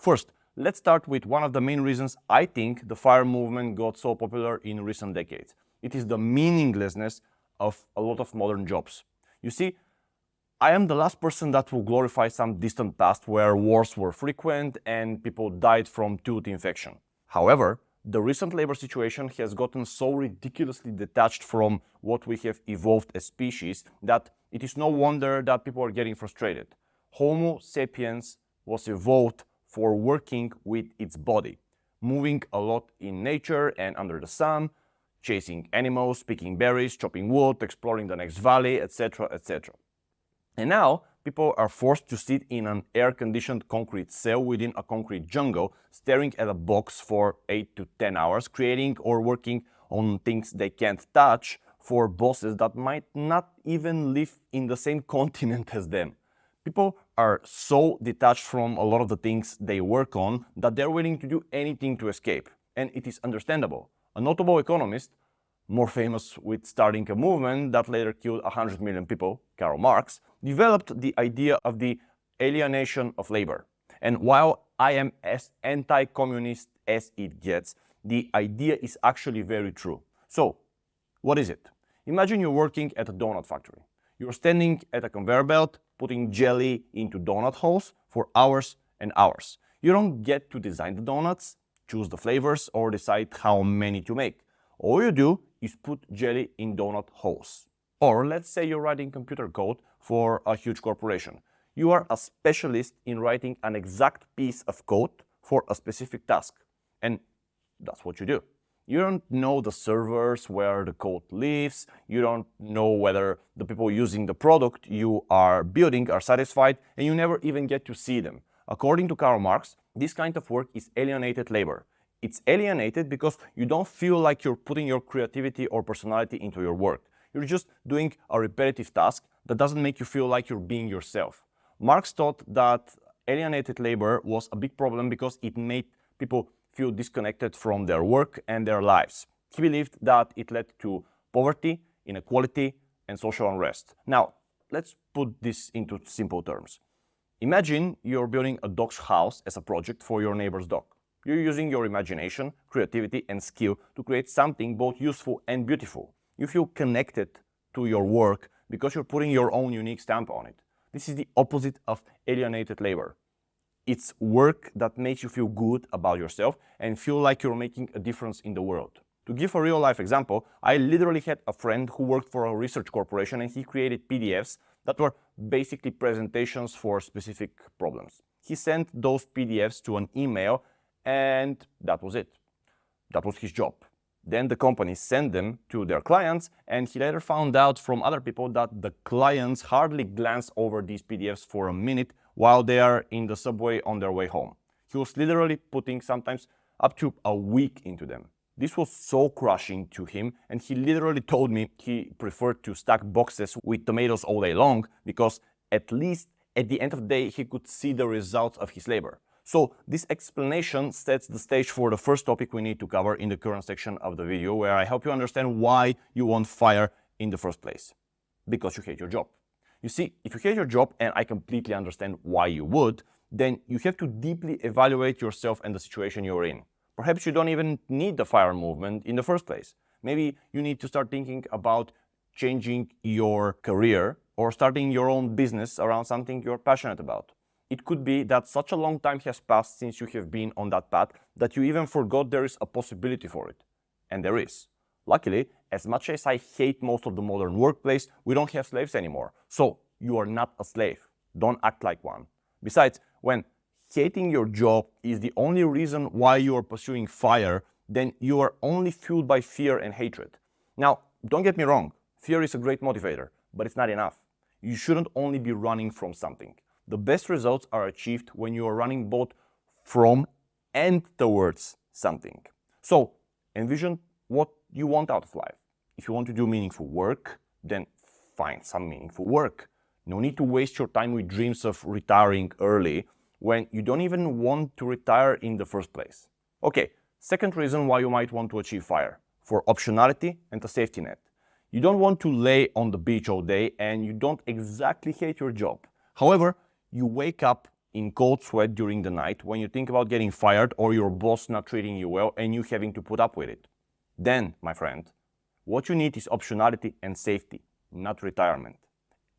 First, let's start with one of the main reasons I think the FIRE movement got so popular in recent decades. It is the meaninglessness of a lot of modern jobs. You see, I am the last person that will glorify some distant past where wars were frequent and people died from tooth infection. However, the recent labor situation has gotten so ridiculously detached from what we have evolved as species that it is no wonder that people are getting frustrated. Homo sapiens was evolved for working with its body, moving a lot in nature and under the sun, chasing animals, picking berries, chopping wood, exploring the next valley, etc., etc. And now, people are forced to sit in an air-conditioned concrete cell within a concrete jungle, staring at a box for 8 to 10 hours, creating or working on things they can't touch for bosses that might not even live in the same continent as them. People are so detached from a lot of the things they work on that they're willing to do anything to escape. And it is understandable. A notable economist, more famous with starting a movement that later killed 100 million people, Karl Marx, developed the idea of the alienation of labor. And while I am as anti-communist as it gets, the idea is actually very true. So, what is it? Imagine you're working at a donut factory. You're standing at a conveyor belt, putting jelly into donut holes for hours and hours. You don't get to design the donuts, choose the flavors, or decide how many to make. All you do is put jelly in donut holes. Or let's say you're writing computer code for a huge corporation. You are a specialist in writing an exact piece of code for a specific task. And that's what you do. You don't know the servers where the code lives. You don't know whether the people using the product you are building are satisfied, and you never even get to see them. According to Karl Marx, this kind of work is alienated labor. It's alienated because you don't feel like you're putting your creativity or personality into your work. You're just doing a repetitive task that doesn't make you feel like you're being yourself. Marx thought that alienated labor was a big problem because it made people feel disconnected from their work and their lives. He believed that it led to poverty, inequality, and social unrest. Now, let's put this into simple terms. Imagine you're building a dog's house as a project for your neighbor's dog. You're using your imagination, creativity, and skill to create something both useful and beautiful. You feel connected to your work because you're putting your own unique stamp on it. This is the opposite of alienated labor. It's work that makes you feel good about yourself and feel like you're making a difference in the world. To give a real-life example, I literally had a friend who worked for a research corporation and he created PDFs that were basically presentations for specific problems. He sent those PDFs to an email and that was it. That was his job. Then the company sent them to their clients, and he later found out from other people that the clients hardly glance over these PDFs for a minute while they are in the subway on their way home. He was literally putting sometimes up to a week into them. This was so crushing to him, and he literally told me he preferred to stack boxes with tomatoes all day long because at least at the end of the day he could see the results of his labor. So this explanation sets the stage for the first topic we need to cover in the current section of the video, where I help you understand why you want FIRE in the first place. Because you hate your job. You see, if you hate your job, and I completely understand why you would, then you have to deeply evaluate yourself and the situation you're in. Perhaps you don't even need the FIRE movement in the first place. Maybe you need to start thinking about changing your career or starting your own business around something you're passionate about. It could be that such a long time has passed since you have been on that path that you even forgot there is a possibility for it. And there is. Luckily, as much as I hate most of the modern workplace, we don't have slaves anymore. So you are not a slave. Don't act like one. Besides, when hating your job is the only reason why you are pursuing FIRE, then you are only fueled by fear and hatred. Now, don't get me wrong. Fear is a great motivator, but it's not enough. You shouldn't only be running from something. The best results are achieved when you are running both from and towards something. So, envision what you want out of life. If you want to do meaningful work, then find some meaningful work. No need to waste your time with dreams of retiring early when you don't even want to retire in the first place. Okay, second reason why you might want to achieve FIRE: for optionality and a safety net. You don't want to lay on the beach all day and you don't exactly hate your job. However, you wake up in cold sweat during the night when you think about getting fired or your boss not treating you well and you having to put up with it. Then, my friend, what you need is optionality and safety, not retirement.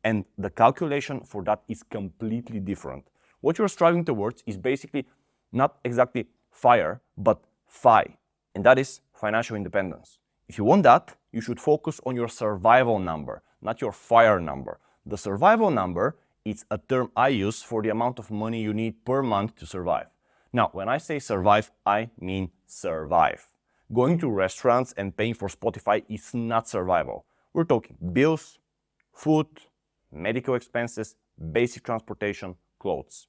And the calculation for that is completely different. What you're striving towards is basically not exactly FIRE, but FI, and that is financial independence. If you want that, you should focus on your survival number, not your FIRE number. The survival number is a term I use for the amount of money you need per month to survive. Now, when I say survive, I mean survive. Going to restaurants and paying for Spotify is not survival. We're talking bills, food, medical expenses, basic transportation, clothes.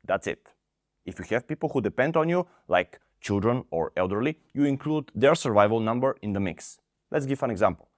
That's it. If you have people who depend on you, like children or elderly, you include their survival number in the mix. Let's give an example.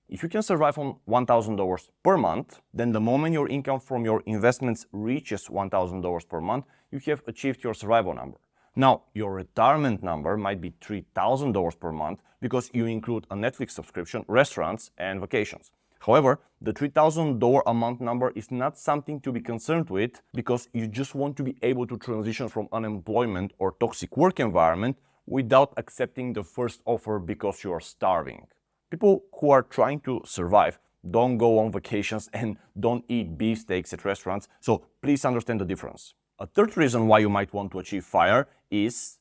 If you can survive on $1,000 per month, then the moment your income from your investments reaches $1,000 per month, you have achieved your survival number. Now, your retirement number might be $3,000 per month because you include a Netflix subscription, restaurants, and vacations. However, the $3,000 a month number is not something to be concerned with because you just want to be able to transition from unemployment or toxic work environment without accepting the first offer because you are starving. People who are trying to survive don't go on vacations and don't eat beefsteaks at restaurants, so please understand the difference. A third reason why you might want to achieve FIRE is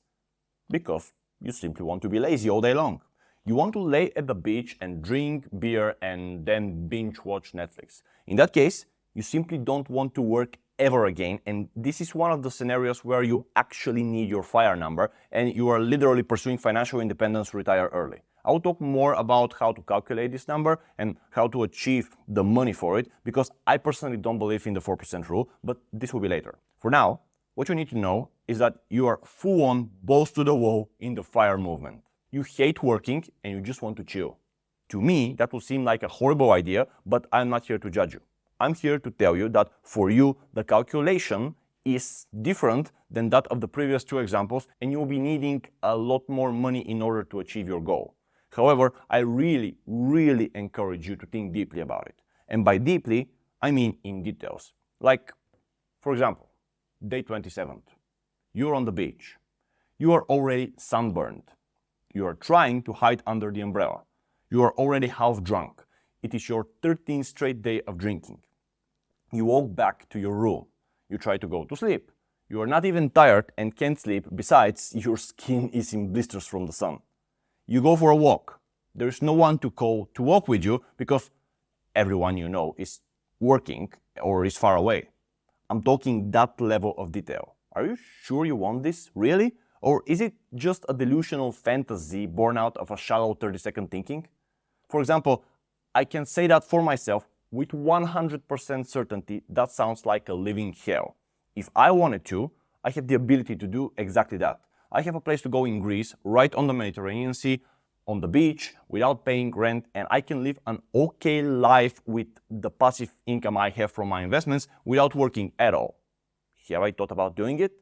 because you simply want to be lazy all day long. You want to lay at the beach and drink beer and then binge watch Netflix. In that case, you simply don't want to work ever again, and this is one of the scenarios where you actually need your FIRE number and you are literally pursuing financial independence to retire early. I will talk more about how to calculate this number and how to achieve the money for it because I personally don't believe in the 4% rule, but this will be later. For now, what you need to know is that you are full on balls to the wall in the FIRE movement. You hate working and you just want to chill. To me, that will seem like a horrible idea, but I'm not here to judge you. I'm here to tell you that for you, the calculation is different than that of the previous two examples, and you'll be needing a lot more money in order to achieve your goal. However, I really encourage you to think deeply about it. And by deeply, I mean in details. Like, for example, day 27th. You're on the beach. You are already sunburned. You are trying to hide under the umbrella. You are already half drunk. It is your 13th straight day of drinking. You walk back to your room. You try to go to sleep. You are not even tired and can't sleep. Besides, your skin is in blisters from the sun. You go for a walk. There is no one to call to walk with you because everyone you know is working or is far away. I'm talking that level of detail. Are you sure you want this? Really? Or is it just a delusional fantasy born out of a shallow 30-second thinking? For example, I can say that for myself with 100% certainty that sounds like a living hell. If I wanted to, I have the ability to do exactly that. I have a place to go in Greece, right on the Mediterranean Sea, on the beach, without paying rent, and I can live an okay life with the passive income I have from my investments without working at all. Have I thought about doing it?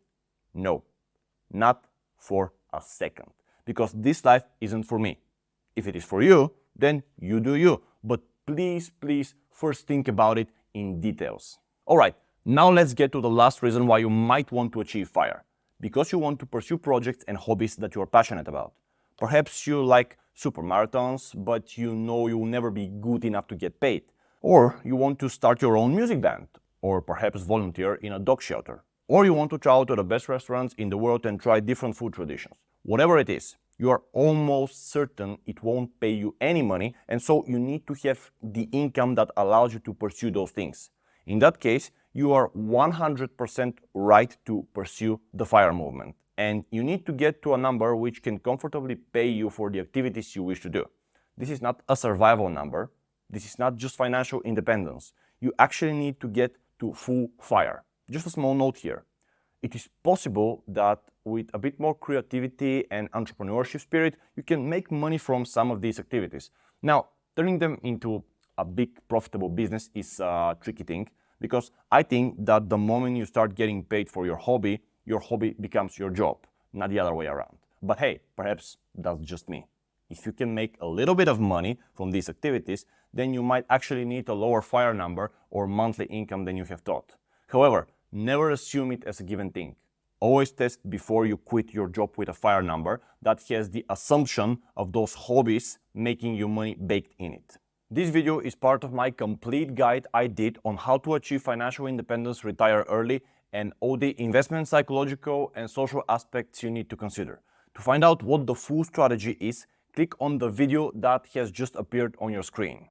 No, not for a second, because this life isn't for me. If it is for you, then you do you, but please first think about it in details. Alright, now let's get to the last reason why you might want to achieve FIRE. Because you want to pursue projects and hobbies that you are passionate about. Perhaps you like super marathons, but you know you will never be good enough to get paid. Or you want to start your own music band, or perhaps volunteer in a dog shelter. Or you want to travel to the best restaurants in the world and try different food traditions. Whatever it is, you are almost certain it won't pay you any money, and so you need to have the income that allows you to pursue those things. In that case, you are 100% right to pursue the FIRE movement. And you need to get to a number which can comfortably pay you for the activities you wish to do. This is not a survival number. This is not just financial independence. You actually need to get to full FIRE. Just a small note here. It is possible that with a bit more creativity and entrepreneurship spirit, you can make money from some of these activities. Now, turning them into a big profitable business is a tricky thing, because I think that the moment you start getting paid for your hobby becomes your job, not the other way around. But hey, perhaps that's just me. If you can make a little bit of money from these activities, then you might actually need a lower FIRE number or monthly income than you have thought. However, never assume it as a given thing. Always test before you quit your job with a FIRE number that has the assumption of those hobbies making you money baked in it. This video is part of my complete guide I did on how to achieve financial independence, retire early, and all the investment, psychological, and social aspects you need to consider. To find out what the full strategy is, click on the video that has just appeared on your screen.